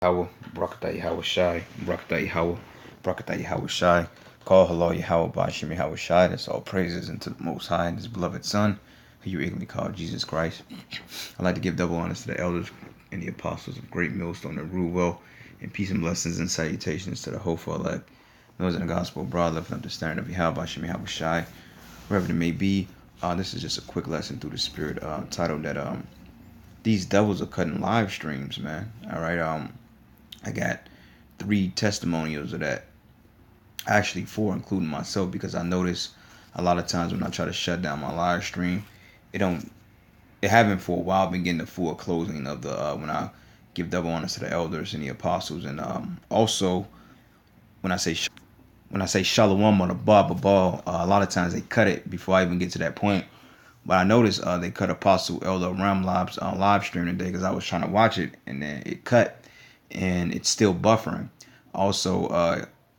Yahweh, Barakatah Yahweh Shai, Barakatah Yahweh, Barakatah Yahweh Shai. Call hello Yahweh Bashim Yahweh Shai. That's all praises unto the Most High and His beloved Son, who you ignorantly call Jesus Christ. I'd like to give double honors to the elders and the apostles of Great Millstone that rule well, and peace and blessings and salutations to the hopeful elect, those in the gospel broad left and understanding of Yahweh Bashim Yahweh Shai, wherever it may be. This is just a quick lesson through the Spirit, titled that these devils are cutting live streams, man. All right. I got 3 testimonials of that. Actually 4, including myself, because I notice a lot of times when I try to shut down my live stream, it don't. It haven't for a while been getting the full closing of the when I give double honors to the elders and the apostles, and also when I say when I say shalom on the Baba ball, a lot of times they cut it before I even get to that point. But I noticed they cut Apostle Elder Ramlab's live stream today because I was trying to watch it and then it cut and it's still buffering. Also,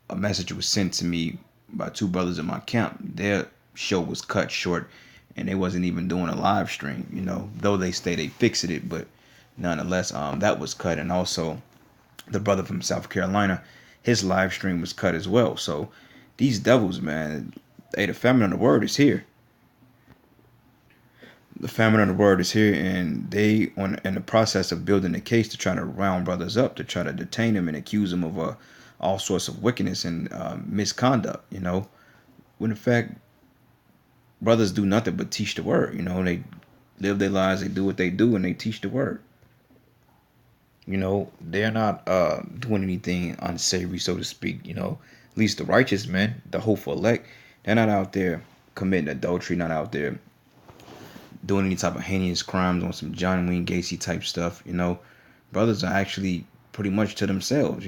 a message was sent to me by 2 brothers in my camp. Their show was cut short and they wasn't even doing a live stream, though they say they fixed it, but nonetheless, that was cut. And also, the brother from South Carolina, his live stream was cut as well. So these devils, man, hey, the famine of the word is here. The famine of the word is here, and they in the process of building a case to try to round brothers up, to try to detain them and accuse them of all sorts of wickedness and misconduct. When in fact brothers do nothing but teach the word. They live their lives, they do what they do, and they teach the word. They're not doing anything unsavory, so to speak. At least the righteous men, the hopeful elect, they're not out there committing adultery, not out there doing any type of heinous crimes on some John Wayne Gacy type stuff. Brothers are actually pretty much to themselves.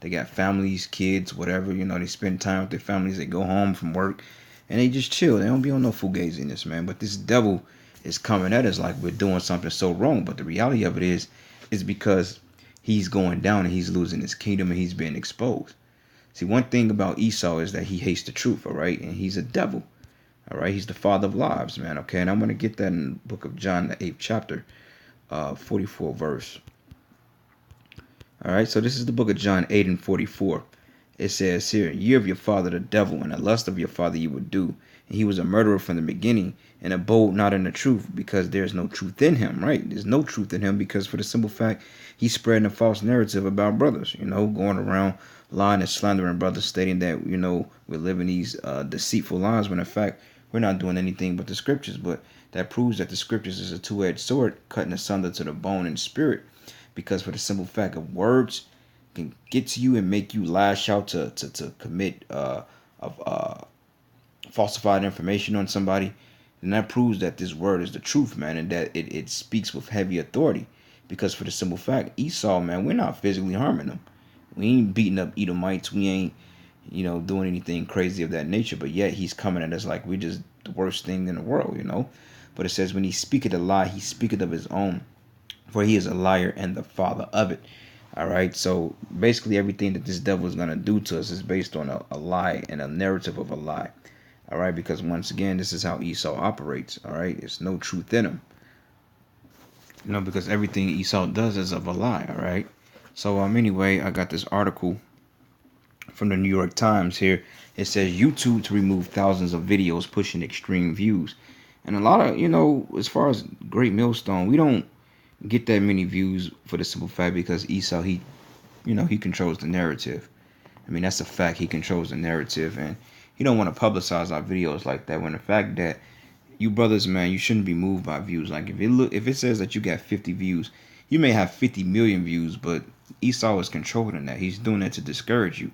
They got families, kids, whatever. They spend time with their families. They go home from work and they just chill. They don't be on no fugaziness, man. But this devil is coming at us like we're doing something so wrong. But the reality of it is because he's going down and he's losing his kingdom and he's being exposed. See, one thing about Esau is that he hates the truth, all right? And he's a devil. All right, he's the father of lies, man. Okay, and I'm going to get that in the book of John, the 8th chapter, 44 verse. All right, so this is the book of John 8 and 44. It says here, "Ye of your father the devil, and the lust of your father you would do. And he was a murderer from the beginning, and abode not in the truth, because there is no truth in him." Right? There's no truth in him because for the simple fact he's spreading a false narrative about brothers. Going around lying and slandering brothers, stating that we're living these deceitful lives when in fact we're not doing anything but the scriptures. But that proves that the scriptures is a 2-edged sword, cutting asunder to the bone and spirit. Because for the simple fact of words can get to you and make you lash out to commit falsified information on somebody, then that proves that this word is the truth, man, and that it speaks with heavy authority. Because for the simple fact, Esau, man, we're not physically harming them. We ain't beating up Edomites. We ain't doing anything crazy of that nature, but yet he's coming at us like we're just the worst thing in the world, But it says, when he speaketh a lie, he speaketh of his own, for he is a liar and the father of it. All right, so basically everything that this devil is going to do to us is based on a lie and a narrative of a lie. All right, because once again, this is how Esau operates. All right, there's no truth in him. Because everything Esau does is of a lie. All right, so anyway, I got this article from the New York Times here. It says YouTube to remove thousands of videos pushing extreme views. And a lot of, as far as Great Millstone, we don't get that many views for the simple fact because Esau, he controls the narrative. I mean, that's a fact. He controls the narrative, and he don't want to publicize our videos like that. When the fact that you brothers, man, you shouldn't be moved by views. Like if it says that you got 50 views, you may have 50 million views, but Esau is controlling that. He's doing that to discourage you.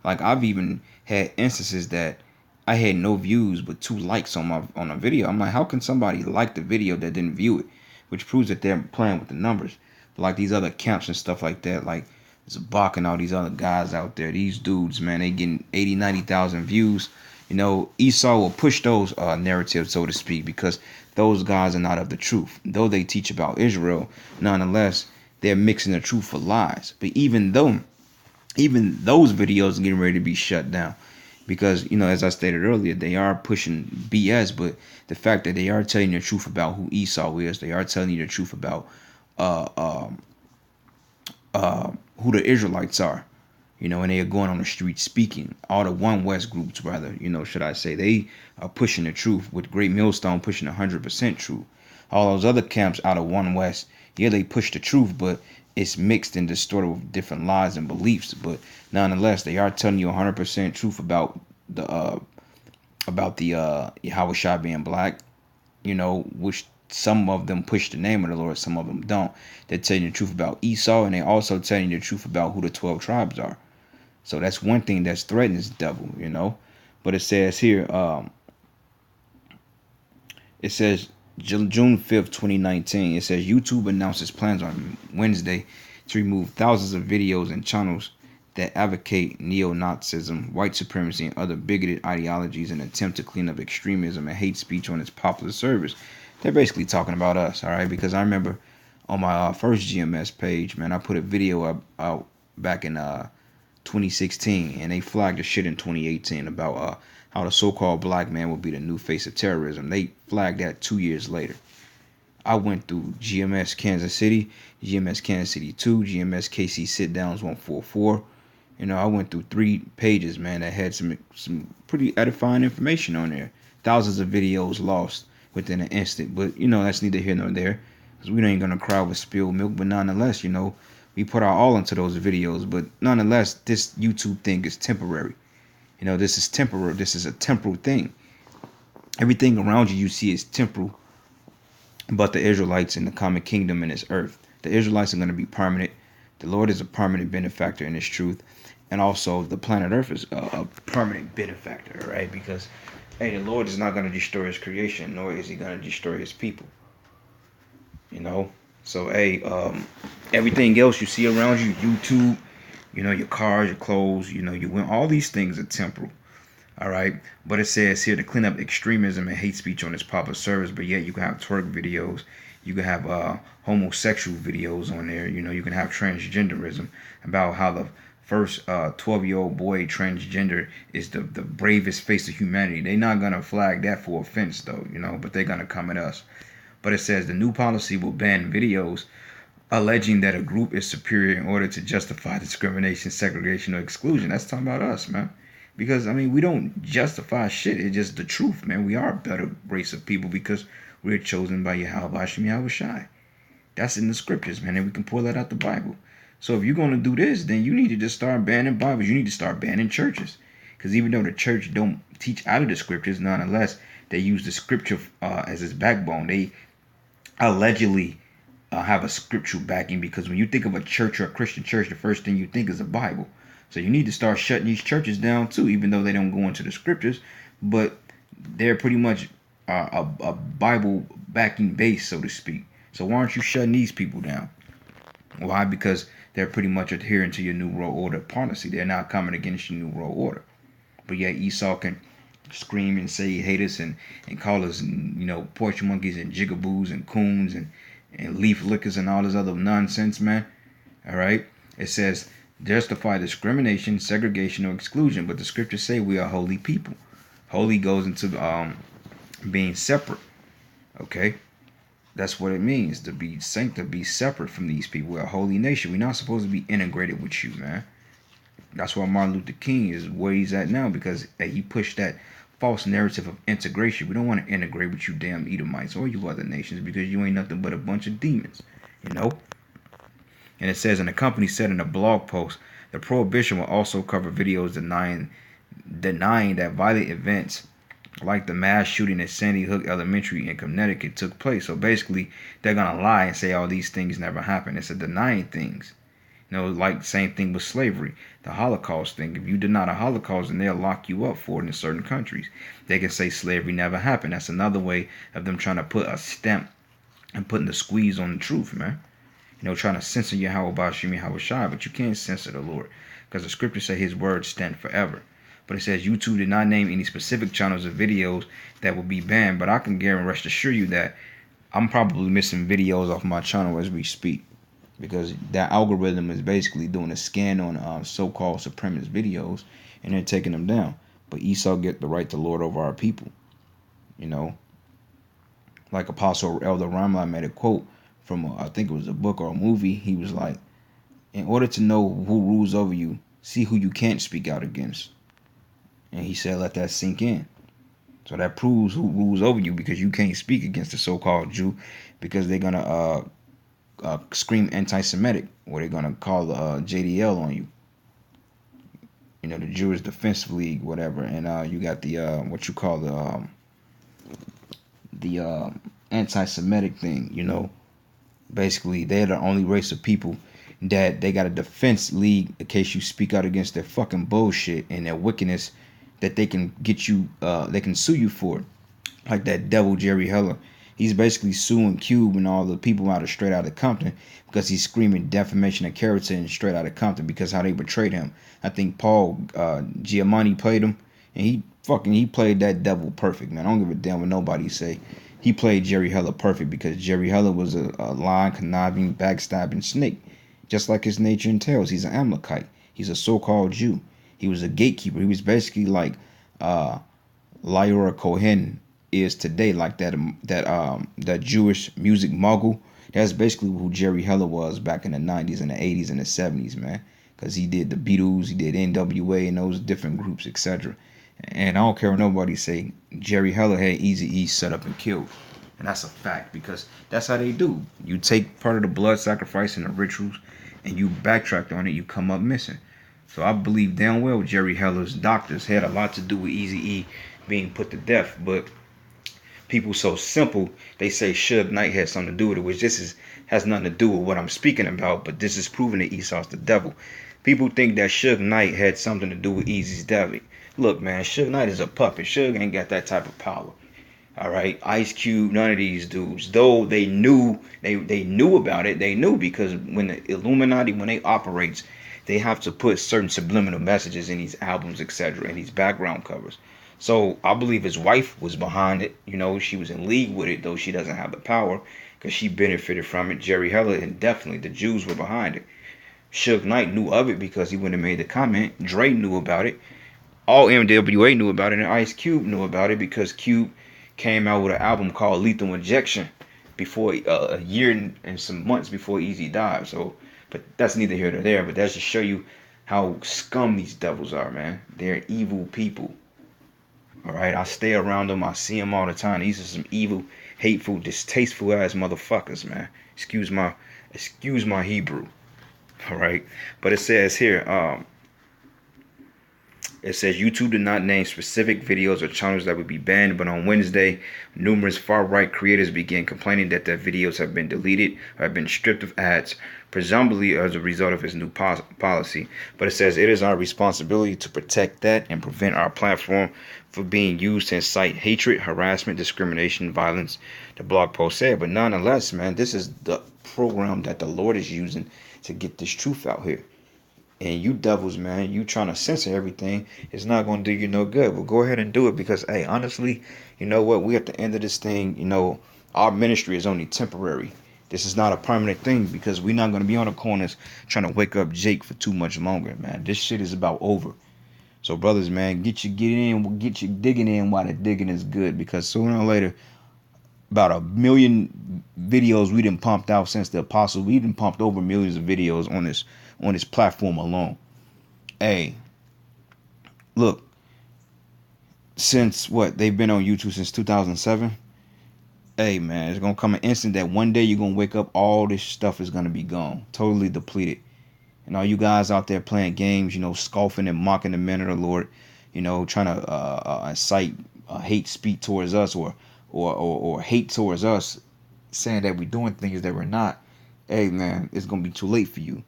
Like I've even had instances that I had no views but 2 likes on a video. I'm like, how can somebody like the video that didn't view it? Which proves that they're playing with the numbers. But like these other camps and stuff like that, like Zabak and all these other guys out there, these dudes, man, they getting 80, 90,000 views. Esau will push those narratives, so to speak, because those guys are not of the truth. Though they teach about Israel, nonetheless, they're mixing the truth for lies. But even those videos are getting ready to be shut down. Because, as I stated earlier, they are pushing BS, but the fact that they are telling you the truth about who Esau is, they are telling you the truth about who the Israelites are. And they are going on the street speaking. All the One West groups, rather, should I say, they are pushing the truth, with Great Millstone pushing 100% truth. All those other camps out of One West, yeah, they push the truth, but it's mixed and distorted with different lies and beliefs. But nonetheless, they are telling you 100% truth about the Yahweh Shai being black, which some of them push the name of the Lord, some of them don't. They're telling you the truth about Esau, and they also telling you the truth about who the 12 tribes are. So that's one thing that's threatening the devil. But it says here, it says June 5th, 2019. It says YouTube announces plans on Wednesday to remove thousands of videos and channels that advocate neo-Nazism, white supremacy, and other bigoted ideologies in an attempt to clean up extremism and hate speech on its popular service. They're basically talking about us, all right? Because I remember on my first GMS page, man, I put a video out back in 2016, and they flagged the shit in 2018 about how the so-called black man will be the new face of terrorism. They flagged that 2 years later. I went through GMS Kansas City, GMS Kansas City 2, GMS KC sit downs 144. I went through 3 pages, man, that had some pretty edifying information on there. Thousands of videos lost within an instant, but that's neither here nor there, because we ain't gonna cry with spilled milk. But nonetheless, we put our all into those videos. But nonetheless, this YouTube thing is temporary. This is temporary. This is a temporal thing. Everything around you see is temporal, but the Israelites and the common kingdom in this earth. The Israelites are going to be permanent. The Lord is a permanent benefactor in His truth, and also the planet Earth is a permanent benefactor, right? Because, hey, the Lord is not going to destroy His creation, nor is He going to destroy His people. So, hey, everything else you see around you, YouTube, your cars, your clothes, you win. All these things are temporal. All right. But it says here to clean up extremism and hate speech on its popular service. But yet you can have twerk videos. You can have homosexual videos on there. You can have transgenderism, about how the first 12-year-old boy transgender is the bravest face of humanity. They're not going to flag that for offense, though, but they're going to come at us. But it says the new policy will ban videos alleging that a group is superior in order to justify discrimination, segregation, or exclusion. That's talking about us, man. Because, we don't justify shit. It's just the truth, man. We are a better race of people because we're chosen by Yahweh Hashem Yahweh Shai. That's in the scriptures, man, and we can pull that out the Bible. So if you're going to do this, then you need to just start banning Bibles. You need to start banning churches. Because even though the church don't teach out of the scriptures, nonetheless, they use the scripture as its backbone. They allegedly have a scriptural backing, because when you think of a church or a Christian church, the first thing you think is a Bible. So you need to start shutting these churches down too, even though they don't go into the scriptures, but they're pretty much a Bible backing base, so to speak. So why aren't you shutting these people down? Why? Because they're pretty much adhering to your New World Order policy. They're not coming against your New World Order. But yet Esau can scream and say he hate us and call us, porch monkeys and jigaboos and coons and leaf lickers and all this other nonsense, man. All right. It says justify discrimination, segregation, or exclusion, but the scriptures say we are holy people. Holy goes into being separate. Okay. That's what it means to be saint, to be separate from these people. We're a holy nation. We're not supposed to be integrated with you, man. That's why Martin Luther King is where he's at now, because he pushed that false narrative of integration. We don't want to integrate with you damn Edomites or you other nations, because you ain't nothing but a bunch of demons, And it says, and the company said in a blog post, the prohibition will also cover videos denying that violent events like the mass shooting at Sandy Hook Elementary in Connecticut took place. So basically, they're going to lie and say all these things never happened. It's a denying things. Like the same thing with slavery, the Holocaust thing. If you deny the Holocaust, then they'll lock you up for it in certain countries. They can say slavery never happened. That's another way of them trying to put a stamp and putting the squeeze on the truth, man. Trying to censor Yahweh Bashim Yahweh Shai, but you can't censor the Lord, because the scriptures say His words stand forever. But it says YouTube did not name any specific channels or videos that will be banned, but I can guarantee, rest assure you that I'm probably missing videos off my channel as we speak, because that algorithm is basically doing a scan on so-called supremacist videos, and they're taking them down. But Esau get the right to lord over our people. Like Apostle Elder Ramla made a quote from I think it was a book or a movie. He was like, In order to know who rules over you, see who you can't speak out against. And he said, let that sink in. So that proves who rules over you, because you can't speak against the so-called Jew, because they're gonna scream anti-Semitic, or they're gonna call the JDL on you. You know, the Jewish Defense League, whatever. And you got the what you call the anti-Semitic thing. You know, basically they're the only race of people that they got a defense league in case you speak out against their fucking bullshit and their wickedness, that they can get you, they can sue you for. Like that devil Jerry Heller. He's basically suing Cube and all the people out of Straight Outta Compton because he's screaming defamation of character in Straight Outta Compton because how they betrayed him. I think Paul Giamatti played him, and he played that devil perfect, man. I don't give a damn what nobody say. He played Jerry Heller perfect because Jerry Heller was a lying, conniving, backstabbing snake. Just like his nature entails. He's an Amalekite. He's a so-called Jew. He was a gatekeeper. He was basically like Lyra Cohen is today, like that Jewish music mogul. That's basically who Jerry Heller was back in the 90s and the 80s and the 70s, man. Because he did the Beatles, he did NWA and those different groups, etc. And I don't care what nobody say, Jerry Heller had Eazy-E set up and killed. And that's a fact, because that's how they do. You take part of the blood sacrifice and the rituals and you backtrack on it, you come up missing. So I believe damn well Jerry Heller's doctors had a lot to do with Eazy-E being put to death. But people so simple, they say Suge Knight had something to do with it, which has nothing to do with what I'm speaking about, but this is proving that Esau's the devil. People think that Suge Knight had something to do with Eazy's devil. Look, man, Suge Knight is a puppet. Suge ain't got that type of power. All right, Ice Cube, none of these dudes. Though they knew about it. They knew because when the Illuminati, when they operates, they have to put certain subliminal messages in these albums, etc., in these background covers. So I believe his wife was behind it. You know, she was in league with it, though she doesn't have the power because she benefited from it. Jerry Heller and definitely the Jews were behind it. Suge Knight knew of it because he went and made the comment. Dre knew about it. All MWA knew about it, and Ice Cube knew about it because Cube came out with an album called Lethal Injection before a year and some months before Eazy died. So, but that's neither here nor there. But that's to show you how scum these devils are, man. They're evil people. All right, I stay around them. I see them all the time. These are some evil, hateful, distasteful ass motherfuckers, man. Excuse my Hebrew. All right, but it says here, it says YouTube did not name specific videos or channels that would be banned, but on Wednesday, numerous far-right creators began complaining that their videos have been deleted or have been stripped of ads, presumably as a result of his new policy. But it says it is our responsibility to protect that and prevent our platform from being used to incite hatred, harassment, discrimination, violence, the blog post said. But nonetheless, man, this is the program that the Lord is using to get this truth out here. And you devils, man, you trying to censor everything, it's not going to do you no good. But go ahead and do it because, hey, honestly, you know what? We at the end of this thing, you know, our ministry is only temporary. This is not a permanent thing because we're not going to be on the corners trying to wake up Jake for too much longer, man. This shit is about over. So, brothers, man, get your digging in while the digging is good, because sooner or later, about 1 million videos we done pumped out since the apostle. We done pumped over millions of videos on this platform alone. Hey, look, since what, they've been on YouTube since 2007. Hey, man, it's gonna come an instant that one day you're gonna wake up, all this stuff is gonna be gone, totally depleted. And all you guys out there playing games, you know, scoffing and mocking the men of the Lord, you know, trying to incite hate speech towards us, or hate towards us, saying that we're doing things that we're not. Hey, man, it's gonna be too late for you.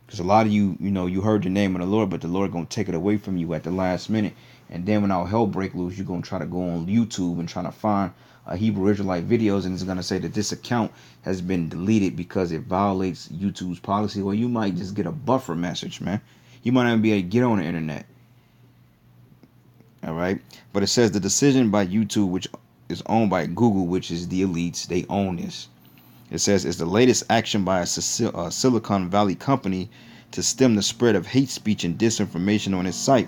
Because a lot of you, you know, you heard the name of the Lord, but the Lord going to take it away from you at the last minute. And then when all hell break loose, you're going to try to go on YouTube and try to find Hebrew Israelite videos, and it's going to say that this account has been deleted because it violates YouTube's policy. Or you might just get a buffer message, man. You might not even be able to get on the internet. All right. But it says the decision by YouTube, which is owned by Google, which is the elites, they own this. It says it's the latest action by a Silicon Valley company to stem the spread of hate speech and disinformation on its site.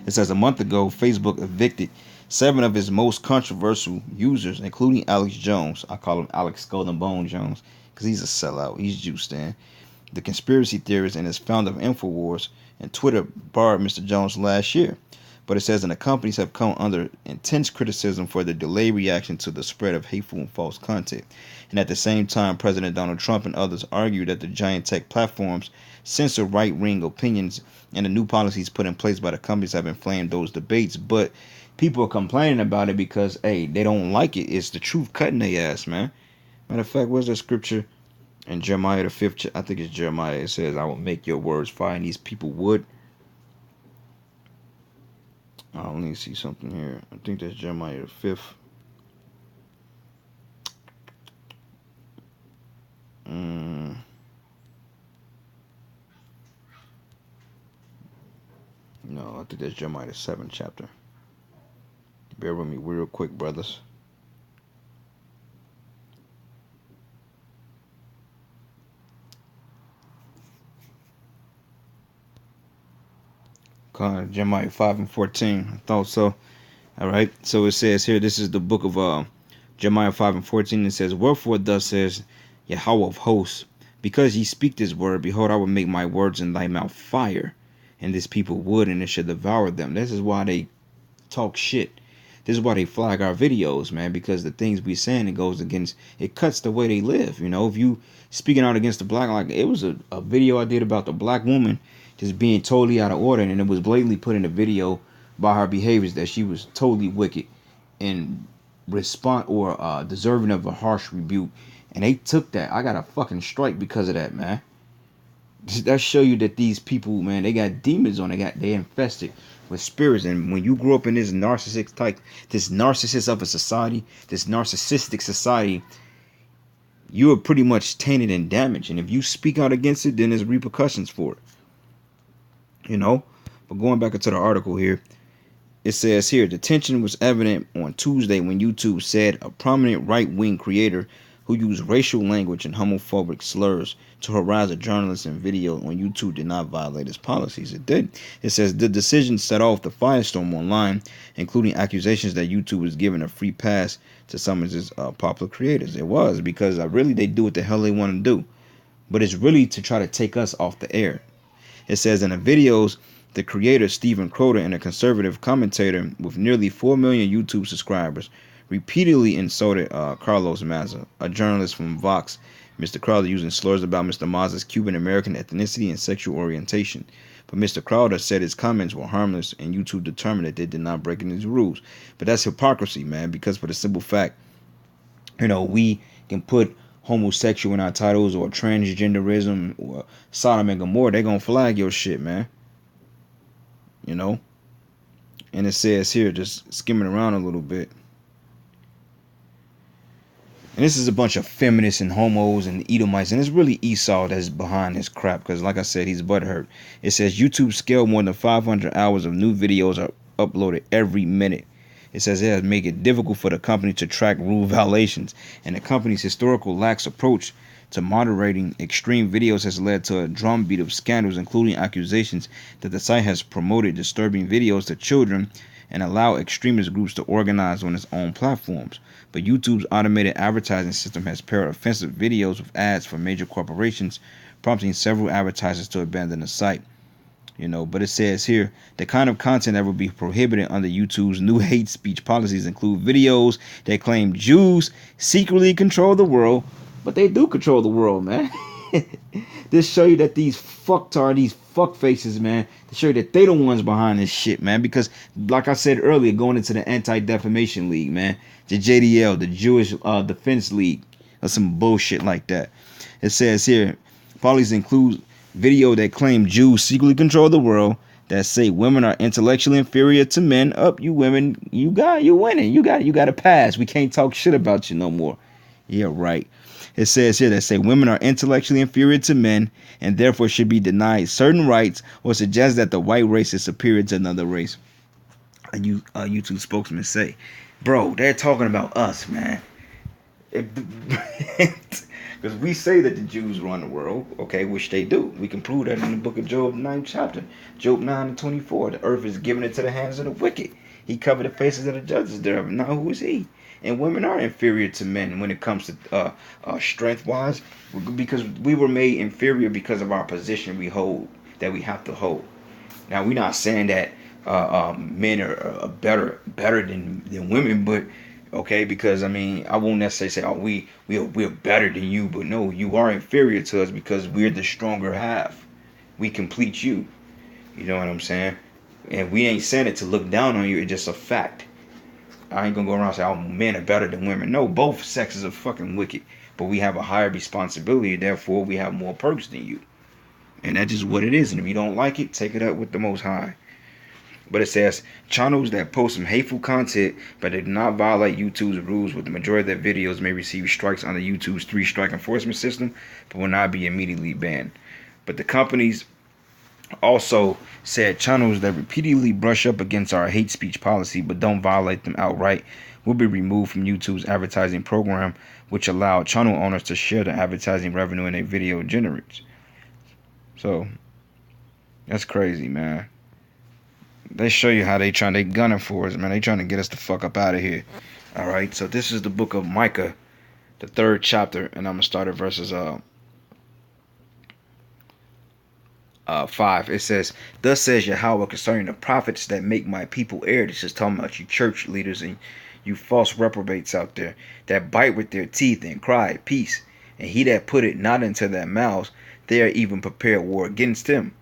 It says a month ago, Facebook evicted 7 of its most controversial users, including Alex Jones. I call him Alex Golden Bone Jones because he's a sellout. He's juiced in. the conspiracy theorist and is founder of InfoWars, and Twitter barred Mr. Jones last year. But it says, and the companies have come under intense criticism for their delayed reaction to the spread of hateful and false content. And at the same time, President Donald Trump and others argue that the giant tech platforms censor right-wing opinions, and the new policies put in place by the companies have inflamed those debates. But people are complaining about it because, hey, they don't like it. It's the truth cutting their ass, man. Matter of fact, where's the scripture? In Jeremiah the 5th, I think it's Jeremiah, it says, I will make your words fire and these people wood. Let me see something here. I think that's Jeremiah the 5th. No, I think that's Jeremiah the 7th chapter. Bear with me real quick, brothers. Jeremiah 5 and 14. I thought so. All right. So it says here, this is the book of Jeremiah 5 and 14. It says, wherefore thus says Yahweh of hosts, because ye speak this word, behold, I will make my words in thy mouth fire, and this people wood, and it shall devour them. This is why they talk shit. This is why they flag our videos, man, because the things we saying, it goes against, it cuts the way they live. You know, if you speaking out against the black, like it was a video I did about the black woman just being totally out of order, and it was blatantly put in the video by her behaviors that she was totally wicked and deserving of a harsh rebuke. And they took that. I got a fucking strike because of that, man. That show you that these people, man, they got demons on. They infested with spirits. And when you grow up in this narcissist of a society, this narcissistic society, you are pretty much tainted and damaged. And if you speak out against it, then there's repercussions for it. You know? But going back into the article here, it says here, the tension was evident on Tuesday when YouTube said a prominent right-wing creator who used racial language and homophobic slurs to harass a journalist in video on YouTube did not violate its policies. It did. It says the decision set off the firestorm online, including accusations that YouTube was giving a free pass to some of its popular creators. It was because really they do what the hell they want to do. But it's really to try to take us off the air. It says in the videos, the creator Steven Crowder and a conservative commentator with nearly 4 million YouTube subscribers repeatedly insulted Carlos Maza, a journalist from Vox. Mr. Crowder using slurs about Mr. Maza's Cuban-American ethnicity and sexual orientation. But Mr. Crowder said his comments were harmless and YouTube determined that they did not break any rules. But that's hypocrisy, man, because for the simple fact, you know, we can put homosexual in our titles or transgenderism or Sodom and Gomorrah, they're going to flag your shit, man. You know? And it says here, just skimming around a little bit. And this is a bunch of feminists and homos and Edomites. And it's really Esau that's behind this crap. Because like I said, he's butthurt. It says YouTube scale more than 500 hours of new videos are uploaded every minute. It says it has made it difficult for the company to track rule violations. And the company's historical lax approach to moderating extreme videos has led to a drumbeat of scandals, including accusations that the site has promoted disturbing videos to children and allow extremist groups to organize on its own platforms. But YouTube's automated advertising system has paired offensive videos with ads for major corporations, prompting several advertisers to abandon the site. You know, but it says here, the kind of content that will be prohibited under YouTube's new hate speech policies include videos that claim Jews secretly control the world, but they do control the world, man. This show you that these fuck faces, man, to show you that they the ones behind this shit, man. Because, like I said earlier, going into the Anti-Defamation League, man, the JDL, the Jewish Defense League, or some bullshit like that. It says here, policies include video that claim Jews secretly control the world, that say women are intellectually inferior to men. Up, you women, you winning. You got a pass. We can't talk shit about you no more. Yeah, right. It says here that say women are intellectually inferior to men and therefore should be denied certain rights, or suggest that the white race is superior to another race. A YouTube spokesman say, bro, they're talking about us, man. Because we say that the Jews run the world, okay, which they do. We can prove that in the book of Job 9th chapter. Job 9 and 24. The earth is given into the hands of the wicked. He covered the faces of the judges there. Now who is he? And women are inferior to men when it comes to strength wise, because we were made inferior because of our position we hold, that we have to hold. Now we're not saying that men are better than women, but okay, because I mean I won't necessarily say, oh, we're better than you, but no, you are inferior to us because we're the stronger half. We complete you. You know what I'm saying? And we ain't saying it to look down on you. It's just a fact. I ain't gonna go around and say, oh, men are better than women. No, both sexes are fucking wicked. But we have a higher responsibility, therefore we have more perks than you. And that's just what it is. And if you don't like it, take it up with the Most High. But it says channels that post some hateful content but they do not violate YouTube's rules, with the majority of their videos may receive strikes under YouTube's 3-strike enforcement system, but will not be immediately banned. But the companies also said channels that repeatedly brush up against our hate speech policy but don't violate them outright will be removed from YouTube's advertising program, which allowed channel owners to share the advertising revenue in a video generates. So that's crazy, man. They show you how they gunning for us, man. They trying to get us the fuck up out of here. All right. So this is the book of Micah, the 3rd chapter, and I'm gonna start at verses 5. It says, "Thus says Yahweh concerning the prophets that make my people err." This is talking about you church leaders and you false reprobates out there that bite with their teeth and cry peace, and he that put it not into their mouths, they are even prepared war against him.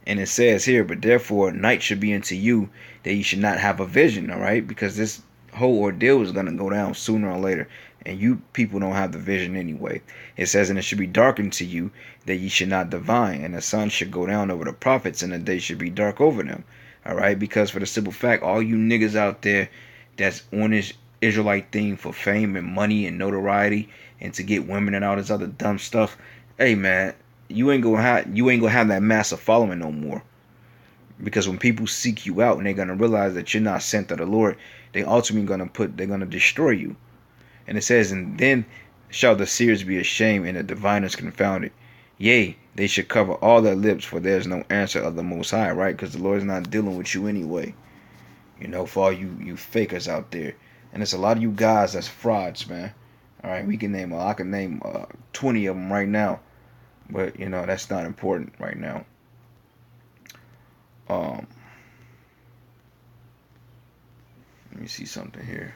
And it says here, but therefore night should be unto you, that you should not have a vision, all right? Because this whole ordeal is going to go down sooner or later, and you people don't have the vision anyway. It says, and it should be darkened to you, that ye should not divine, and the sun should go down over the prophets, and the day should be dark over them, all right? Because for the simple fact, all you niggas out there that's on this Israelite thing for fame and money and notoriety and to get women and all this other dumb stuff, hey man, you ain't gonna have that massive following no more. Because when people seek you out and they're gonna realize that you're not sent of the Lord, they ultimately they're gonna destroy you. And it says, and then shall the seers be ashamed and the diviners confounded. Yea, they should cover all their lips, for there is no answer of the Most High, right? Because the Lord is not dealing with you anyway. You know, for all you fakers out there. And it's a lot of you guys that's frauds, man. All right, I can name 20 of them right now. But, you know, that's not important right now. Let me see something here.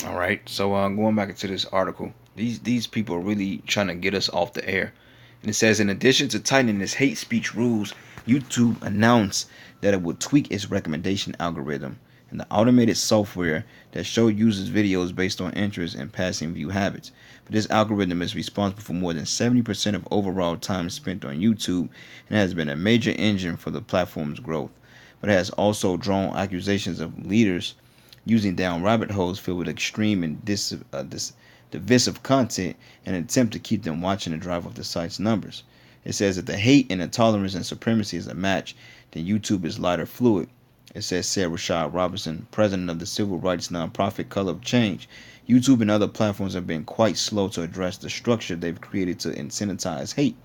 All right, so going back into this article, these people are really trying to get us off the air. And it says, in addition to tightening its hate speech rules, YouTube announced that it would tweak its recommendation algorithm and the automated software that show users videos based on interest and passing view habits. But this algorithm is responsible for more than 70% of overall time spent on YouTube and has been a major engine for the platform's growth. But it has also drawn accusations of leaders using down rabbit holes filled with extreme and divisive content in an attempt to keep them watching and drive up the site's numbers. It says that the hate and intolerance and supremacy is a match, then YouTube is lighter fluid. It says Sarah Rashad Robinson, president of the civil rights nonprofit Color of Change. YouTube and other platforms have been quite slow to address the structure they've created to incentivize hate.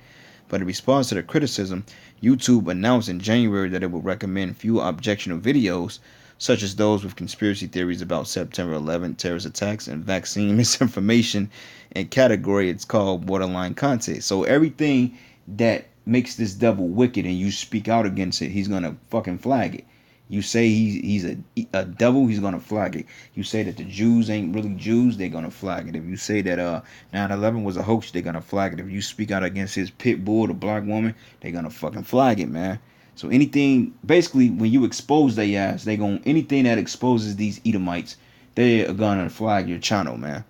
But in response to the criticism, YouTube announced in January that it would recommend fewer objectionable videos, such as those with conspiracy theories about September 11 terrorist attacks and vaccine misinformation, and category it's called borderline content. So everything that makes this devil wicked and you speak out against it, he's going to fucking flag it. You say he's a devil, he's going to flag it. You say that the Jews ain't really Jews, they're going to flag it. If you say that 9/11 was a hoax, they're going to flag it. If you speak out against his pit bull, the black woman, they're going to fucking flag it, man. So anything, basically, when you expose their ass, anything that exposes these Edomites, they are going to flag your channel, man.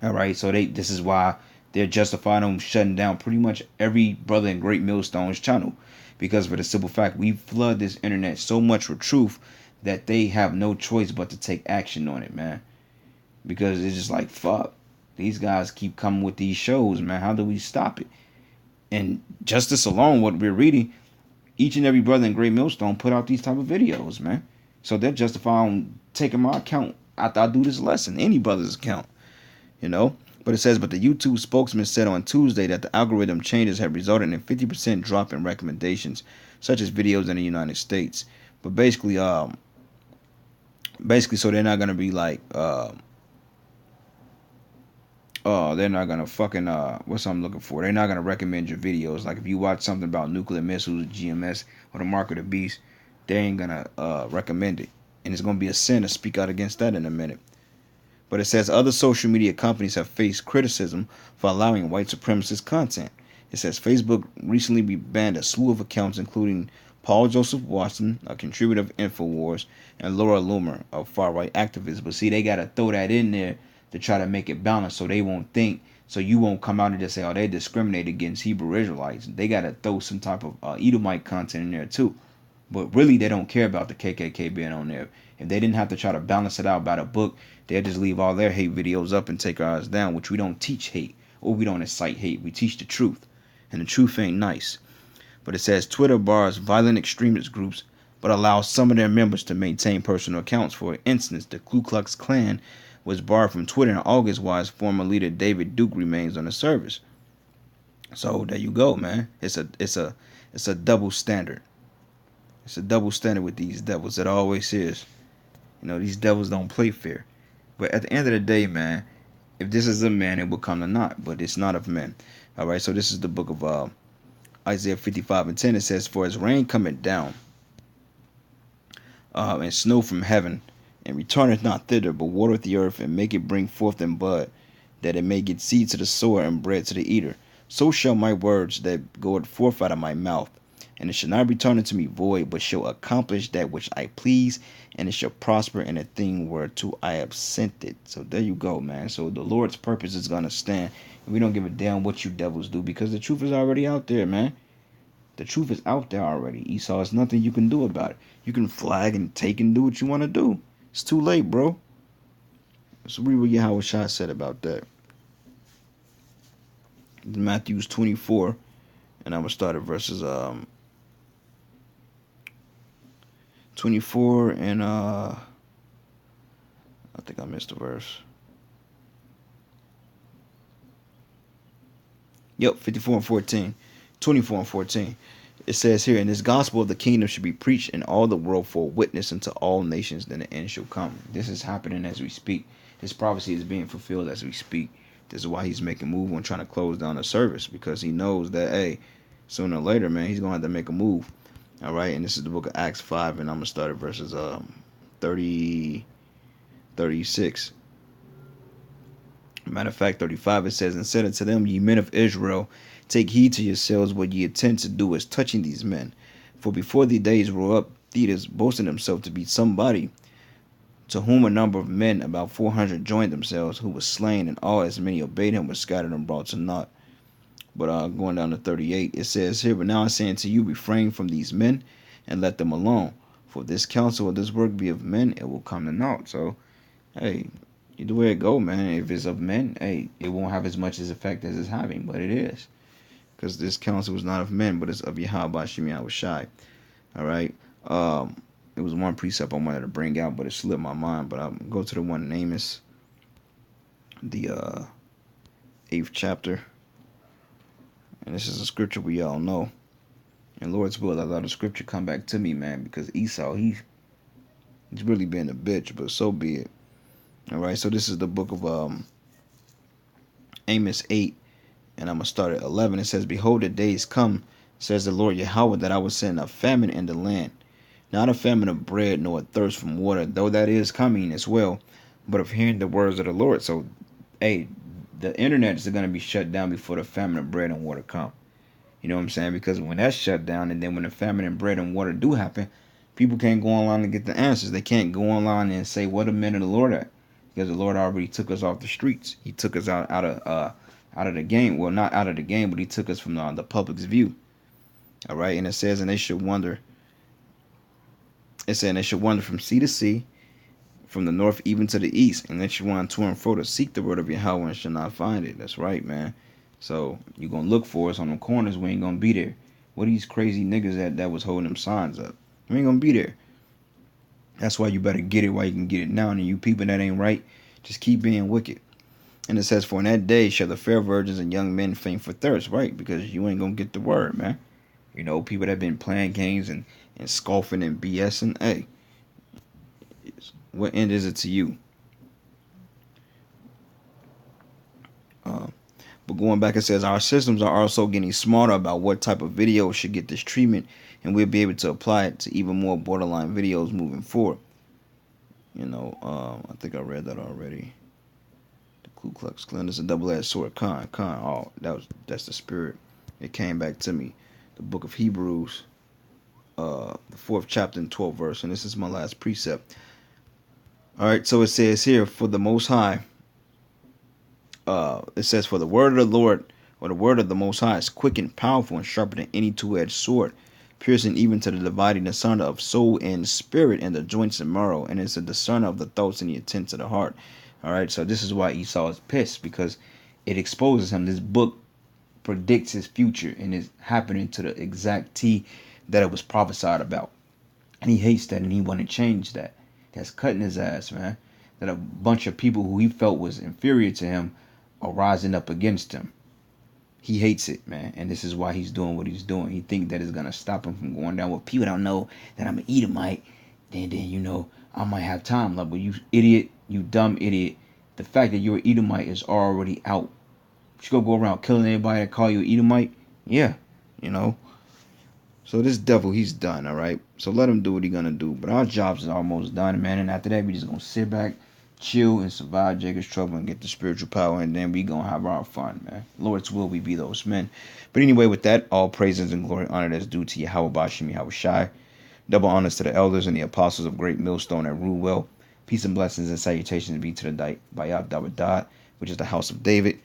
All right, so this is why they're justifying them shutting down pretty much every Brother in Great Millstone's channel. Because for the simple fact, we flood this internet so much with truth that they have no choice but to take action on it, man. Because it's just like, fuck. These guys keep coming with these shows, man. How do we stop it? And justice alone, what we're reading, each and every Brother in Great Millstone put out these type of videos, man. So they're justifying taking my account after I do this lesson. Any brother's account, you know. But it says, but the YouTube spokesman said on Tuesday that the algorithm changes have resulted in a 50% drop in recommendations. such as videos in the United States. But basically, so they're not gonna be like, they're not gonna fucking what's I'm looking for. They're not gonna recommend your videos. Like if you watch something about nuclear missiles, GMS, or the mark of the beast, they ain't gonna recommend it, and it's gonna be a sin to speak out against that in a minute. But it says other social media companies have faced criticism for allowing white supremacist content. It says Facebook recently banned a slew of accounts, including Paul Joseph Watson, a contributor of InfoWars, and Laura Loomer, a far-right activist. But see, they gotta throw that in there to try to make it balanced, so they won't think, so you won't come out and just say, "Oh, they discriminate against Hebrew Israelites." They gotta throw some type of Edomite content in there too. But really, they don't care about the KKK being on there. If they didn't have to try to balance it out by the book, they'd just leave all their hate videos up and take ours down, which we don't teach hate, or we don't incite hate. We teach the truth, and the truth ain't nice. But it says Twitter bars violent extremist groups, but allows some of their members to maintain personal accounts. For instance, the Ku Klux Klan was barred from Twitter in August, while its former leader David Duke remains on the service. So there you go, man. It's a double standard. It's a double standard with these devils. It always is. You know, these devils don't play fair. But at the end of the day, man, if this is of men, it will come to naught. But it's not of men. All right, so this is the book of Isaiah 55:10. It says, "For as rain cometh down, and snow from heaven, and returneth not thither, but watereth the earth, and make it bring forth and bud, that it may get seed to the sower and bread to the eater. So shall my words that go forth out of my mouth. And it shall not return unto me void, but shall accomplish that which I please, and it shall prosper in the thing whereto I have sent it." So there you go, man. So the Lord's purpose is going to stand. And we don't give a damn what you devils do, because the truth is already out there, man. The truth is out there already. Esau, there's nothing you can do about it. You can flag and take and do what you want to do. It's too late, bro. So read what Yahweh Shah said about that. Matthew 24, and I'm going to start at verses 24 and I think I missed a verse. Yep, 54 and 14. 24 and 14. It says here, "And this gospel of the kingdom should be preached in all the world for a witness unto all nations, then the end shall come." This is happening as we speak. This prophecy is being fulfilled as we speak. This is why he's making a move on trying to close down the service, because he knows that, hey, sooner or later, man, he's going to have to make a move. All right, and this is the book of Acts 5, and I'm going to start at verses 36. Matter of fact, 35, it says, "And said unto them, Ye men of Israel, take heed to yourselves what ye intend to do as touching these men. For before the days roll up, Theudas boasting himself to be somebody, to whom a number of men, about 400, joined themselves, who was slain, and all as many obeyed him were scattered and brought to naught." But going down to 38, it says here, "But now I say unto you, refrain from these men, and let them alone. For if this counsel or this work be of men, it will come to naught." So, hey, either way it go, man. If it's of men, hey, it won't have as much as effect as it's having, but it is. Because this counsel is not of men, but it's of Yahweh Hashem Yahweh Shai. All right. It was one precept I wanted to bring out, but it slipped my mind. But I'll go to the one in Amos, the 8th chapter. And this is a scripture we all know. And Lord's will, I let the scripture come back to me, man, because Esau, he's really being a bitch, but so be it. All right, so this is the book of Amos 8, and I'm going to start at 11. It says, "Behold, the days come, says the Lord Yahweh, that I will send a famine in the land. Not a famine of bread, nor a thirst from water, though that is coming as well, but of hearing the words of the Lord." So, hey, the internet is going to be shut down before the famine of bread and water come. You know what I'm saying? Because when that's shut down, and then when the famine and bread and water do happen, people can't go online and get the answers. They can't go online and say, "What a men of the Lord at?" Because the Lord already took us off the streets. He took us out of the game. Well, not out of the game, but he took us from the public's view. All right, and it says, "And they should wonder." It said, "And they should wander from sea to sea, from the north even to the east, and they should wander to and fro to seek the word of Yahweh and shall not find it." That's right, man. So you're gonna look for us on the corners. We ain't gonna be there. What are these crazy niggas that was holding them signs up? We ain't gonna be there. That's why you better get it while you can get it now. And you people that ain't right, just keep being wicked. And it says, "For in that day shall the fair virgins and young men faint for thirst," right? Because you ain't gonna get the word, man. You know, people that have been playing games and scoffing and BSing. Hey, what end is it to you? Uh, but going back, it says our systems are also getting smarter about what type of video should get this treatment, and we'll be able to apply it to even more borderline videos moving forward. You know, I think I read that already. The Ku Klux Klan is a double-edged sword. Oh, that's the spirit. It came back to me. The book of Hebrews, the 4th chapter and 12th verse, and this is my last precept. All right, so it says here, for the Most High, it says, for the word of the Lord, or the word of the Most High, is quick and powerful and sharper than any two-edged sword, piercing even to the dividing asunder of soul and spirit and the joints and marrow, and it's a discerner of the thoughts and the intents of the heart. All right, so this is why Esau is pissed, because it exposes him. This book predicts his future and is happening to the exact T that it was prophesied about. And he hates that, and he want to change that. That's cutting his ass, man. That a bunch of people who he felt was inferior to him are rising up against him. He hates it, man, and this is why he's doing what he's doing. He think that is gonna stop him from going down. Well, people don't know that I'm an Edomite. Then you know I might have time left. But you idiot, you dumb idiot. The fact that you're an Edomite is already out. You gonna go around killing anybody that call you an Edomite? Yeah, you know. So this devil, he's done, all right? So let him do what he's going to do. But our jobs is almost done, man. And after that, we just going to sit back, chill, and survive Jacob's trouble and get the spiritual power. And then we going to have our fun, man. Lord's will, we be those men. But anyway, with that, all praises and glory and honor that's due to Yahweh Bashim Yahweh Shai. Double honors to the elders and the apostles of Great Millstone that rule well. Peace and blessings and salutations be to the Bayat Dawud, which is the house of David,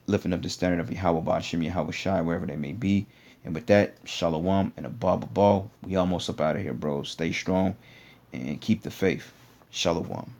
lifting up the standard of Yahweh Bashim Yahweh Shai, wherever they may be. And with that, shalom and a ball. We almost up out of here, bro. Stay strong and keep the faith. Shalom.